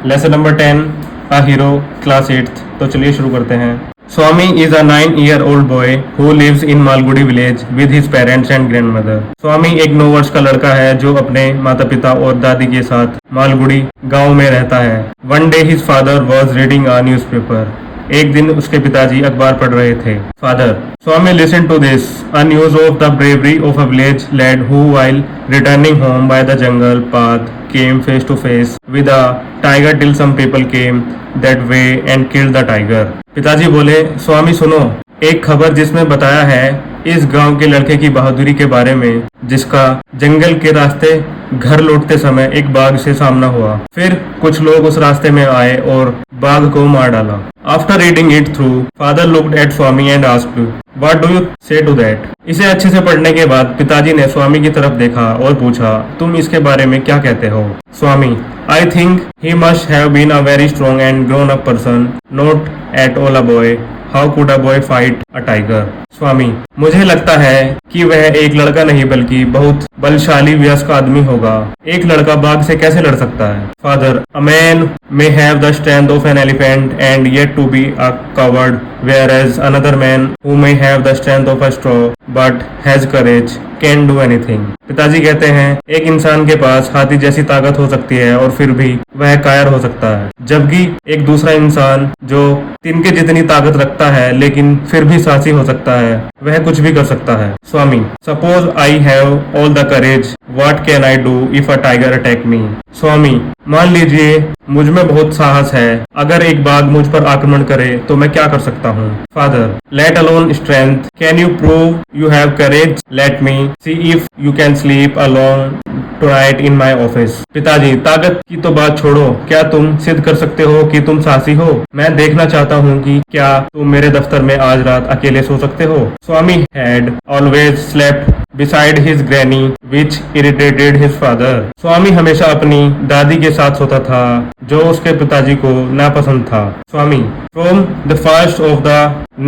Lesson number 10 a hero class 8th। तो चलिए शुरू करते हैं। Swami is a 9-year-old boy who lives in Malgudi village with his parents and grandmother। Swami एक 9 वर्ष का लड़का है जो अपने माता पिता और दादी के साथ मालगुडी गांव में रहता है। One day his father was reading a newspaper। एक दिन उसके पिताजी अखबार पढ़ रहे थे। Father Swami listen to this a news of the bravery of a village lad who while returning home by the jungle path came face to face with a tiger till some people came that way and killed the tiger। पिताजी बोले, स्वामी सुनो, एक खबर जिसमें बताया है इस गांव के लड़के की बहादुरी के बारे में जिसका जंगल के रास्ते घर लौटते समय एक बाघ से सामना हुआ। फिर कुछ लोग उस रास्ते में आए और बाघ को मार डाला। After reading it through father looked at Swami and asked what do you से टू दैट। इसे अच्छे से पढ़ने के बाद पिताजी ने स्वामी की तरफ देखा और पूछा, तुम इसके बारे में क्या कहते हो? Swami I think he must have been a very strong and grown up person, not at all a boy. How could a boy fight a tiger. Swami मुझे लगता है कि वह एक लड़का नहीं बल्कि बहुत बलशाली वयस्क आदमी होगा। एक लड़का बाघ से कैसे लड़ सकता है? Father a man may have the strength of an elephant and yet to be a coward whereas another man who may have the strength of a straw but has courage can do anything। पिताजी कहते हैं एक इंसान के पास हाथी जैसी ताकत हो सकती है और फिर भी वह कायर हो सकता है, जबकि एक दूसरा इंसान जो तिनके जितनी ताकत रखता है लेकिन फिर भी साहसी हो सकता है, वह कुछ भी कर सकता है। Swami suppose I have all the courage, what can I do if a tiger attack me. Swami मान लीजिए मुझ में बहुत साहस है, अगर एक बाघ मुझ पर आक्रमण करे तो मैं क्या कर सकता हूँ? Father let alone strength, can you prove you have courage? Let me see if you can sleep alone tonight in my office. पिताजी ताकत की तो बात छोड़ो, क्या तुम सिद्ध कर सकते हो कि तुम साहसी हो? मैं देखना चाहता हूँ कि क्या तुम मेरे दफ्तर में आज रात अकेले सो सकते हो? Swami had always slept beside his granny which irritated his father। Swami हमेशा अपनी दादी के साथ सोता था जो उसके पिताजी को नापसंद था। स्वामी from the first of the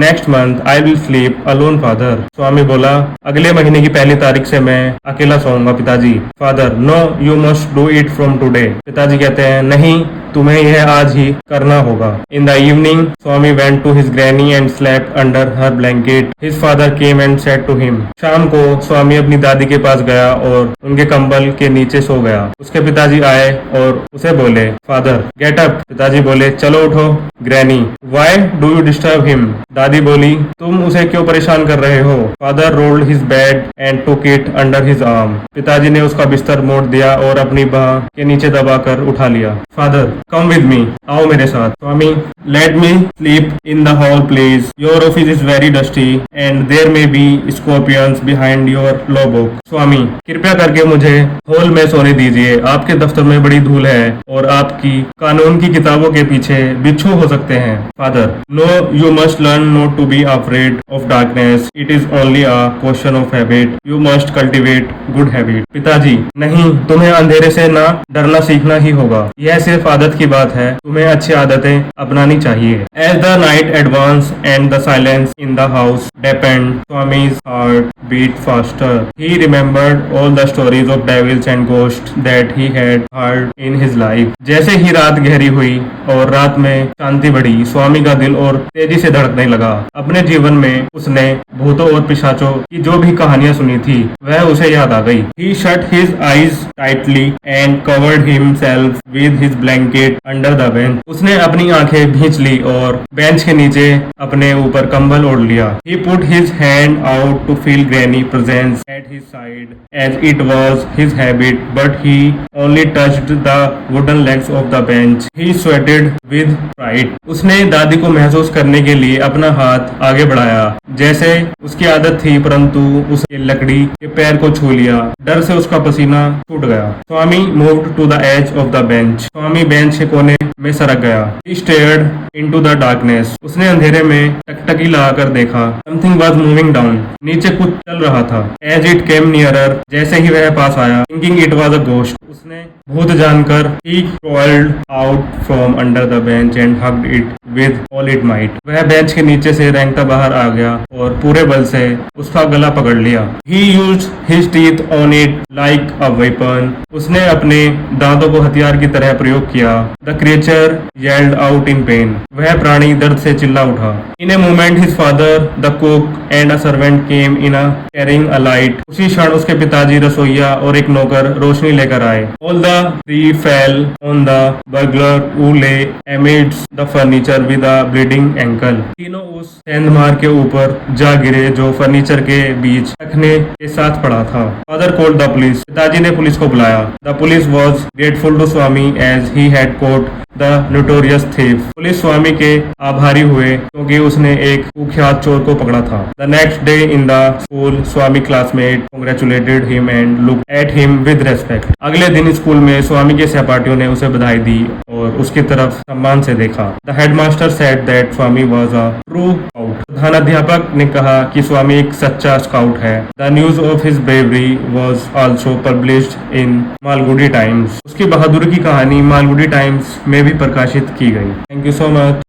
next month I will sleep alone father। स्वामी बोला अगले महीने की पहली तारीख से मैं अकेला सोऊंगा पिताजी। Father no you must do it from today। पिताजी कहते हैं नहीं, तुम्हें यह आज ही करना होगा। In the evening Swami went to his granny and slept under her blanket। His father came and said to him। शाम को स्वामी अपनी दादी के पास गया और उनके कंबल के नीचे सो गया। उसके पिताजी आए और उसे बोले फादर गेट अप। पिताजी बोले चलो उठो। Granny why do you disturb him. दादी बोली तुम उसे क्यों परेशान कर रहे हो? Father rolled his bed and took it under his arm. पिताजी ने उसका बिस्तर मोड़ दिया और अपनी बाह के नीचे दबाकर उठा लिया। फादर कम विद मी, आओ मेरे साथ। Swami let me sleep in the hall please, your office is very dusty and there may be scorpions behind your law book. Swami कृपया करके मुझे हॉल में सोने दीजिए, आपके दफ्तर में बड़ी धूल है और आपकी कानून की किताबों के पीछे बिच्छू हो सकते हैं। Father no you must learn not to be afraid of darkness, it is only a question of habit, you must cultivate good habit. पिताजी नहीं, तुम्हें अंधेरे से ना डरना सीखना ही होगा, यह सिर्फ आदत की बात है, तुम्हें अच्छी आदतें अपनानी चाहिए। As the night advance and the silence in the house deepened, Swami's heart beat faster। He remembered all the stories of devils and ghosts that he had heard in his life। जैसे ही रात गहरी हुई और रात में शांति बढ़ी, स्वामी का दिल और तेजी से धड़कने लगा। अपने जीवन में उसने भूतों और पिशाचों की जो भी कहानियां सुनी थी वह उसे याद आ गई। He shut his eyes tightly and covered himself with his blanket under the bench। उसने अपनी आंखें भींच ली और बेंच के नीचे अपने ऊपर कंबल ओढ़ लिया। He put his hand out to feel Granny presence at his side as it was his habit, but he only touched the wooden legs of the bench। He sweated with pride। उसने दादी को महसूस करने के लिए अपना हाथ आगे बढ़ाया जैसे उसकी आदत थी, परंतु उसने लकड़ी के पैर को छू लिया। डर से उसका पसीना छूट गया। Swami moved to the edge of the bench. Swami bench के कोने में सरक गया। He stared into the darkness। उसने अंधेरे में टकटकी लगाकर देखा। Something was moving down। नीचे कुछ चल रहा था। As it came nearer, जैसे ही वह पास आया, thinking it was a ghost, उसने भूत जानकर he crawled out from under the bench and hugged it with all it might। वह बेंच के नीचे से रेंगता बाहर आ गया और पूरे बल से उसका गला पकड़ लिया। He used his teeth on it like a weapon। उसने अपने दांतों को हथियार की तरह प्रयोग किया। The creature creature yelled out in pain. वह प्राणी दर्द से चिल्ला उठा. In a moment his father, the cook and a servant came in carrying a light. उसी क्षण उसके पिताजी रसोइया और एक नौकर रोशनी लेकर आए. All the three fell on the burglar who lay amidst the furniture with a bleeding ankle. तीनों उस सेंधमार के ऊपर जा गिरे जो फर्नीचर के बीच रखने के साथ पड़ा था. Father called the police. पिताजी ने पुलिस को बुलाया. The police was grateful to Swami as he had caught the notorious thief. Police Swami के आभारी हुए क्योंकि उसने एक कुख्यात चोर को पकड़ा था. The next day in the school, Swami classmate congratulated him and looked at him with respect. अगले दिन स्कूल में स्वामी के सहपाठियों ने उसे बधाई दी और उसकी तरफ सम्मान से देखा. The headmaster said that Swami was a true scout. प्रधानाध्यापक ने कहा कि स्वामी एक सच्चा स्काउट है. The news of his bravery was also published in Malgudi times. उसकी बहादुरी की कहानी मालगुडी टाइम्स में भी प्रकाशित की गई. Thank you so much.